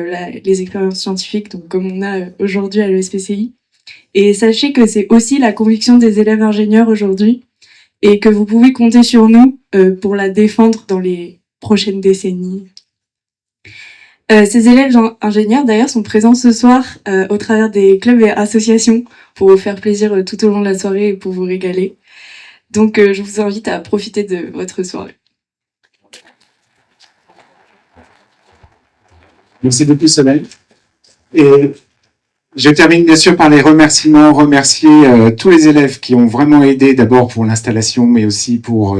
les expériences scientifiques, donc comme on a aujourd'hui à l'ESPCI. Et sachez que c'est aussi la conviction des élèves ingénieurs aujourd'hui et que vous pouvez compter sur nous pour la défendre dans les prochaines décennies. Ces élèves ingénieurs, d'ailleurs, sont présents ce soir au travers des clubs et associations pour vous faire plaisir tout au long de la soirée et pour vous régaler. Donc, je vous invite à profiter de votre soirée. Merci beaucoup, Solène. Et je termine bien sûr par les remerciements, remercier tous les élèves qui ont vraiment aidé d'abord pour l'installation, mais aussi pour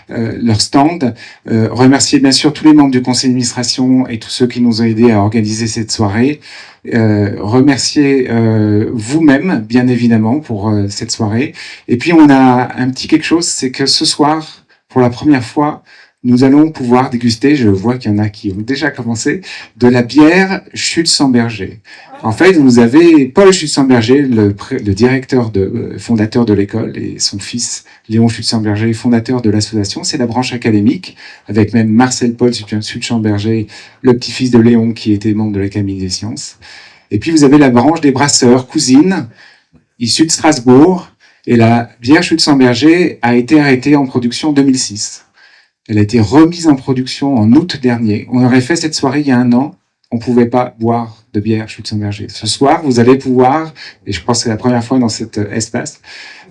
leur stand. Remercier bien sûr tous les membres du conseil d'administration et tous ceux qui nous ont aidés à organiser cette soirée. Remercier vous-même, bien évidemment, pour cette soirée. Et puis on a un petit quelque chose, c'est que ce soir, pour la première fois, nous allons pouvoir déguster, je vois qu'il y en a qui ont déjà commencé, de la bière Schützenberger. En fait, vous avez Paul Schützenberger, le directeur fondateur de l'école, et son fils Léon Schützenberger, fondateur de l'association. C'est la branche académique, avec même Marcel Paul Schützenberger, le petit-fils de Léon, qui était membre de l'Académie des sciences. Et puis vous avez la branche des brasseurs, cousines, issue de Strasbourg, et la bière Schützenberger a été arrêtée en production en 2006. Elle a été remise en production en août dernier. On aurait fait cette soirée il y a 1 an. On ne pouvait pas boire de bière Schützenberger. Ce soir, vous allez pouvoir, et je pense que c'est la première fois dans cet espace,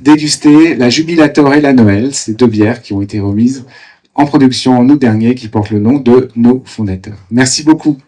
déguster la Jubilator et la Noël, ces 2 bières qui ont été remises en production en août dernier, qui portent le nom de nos fondateurs. Merci beaucoup.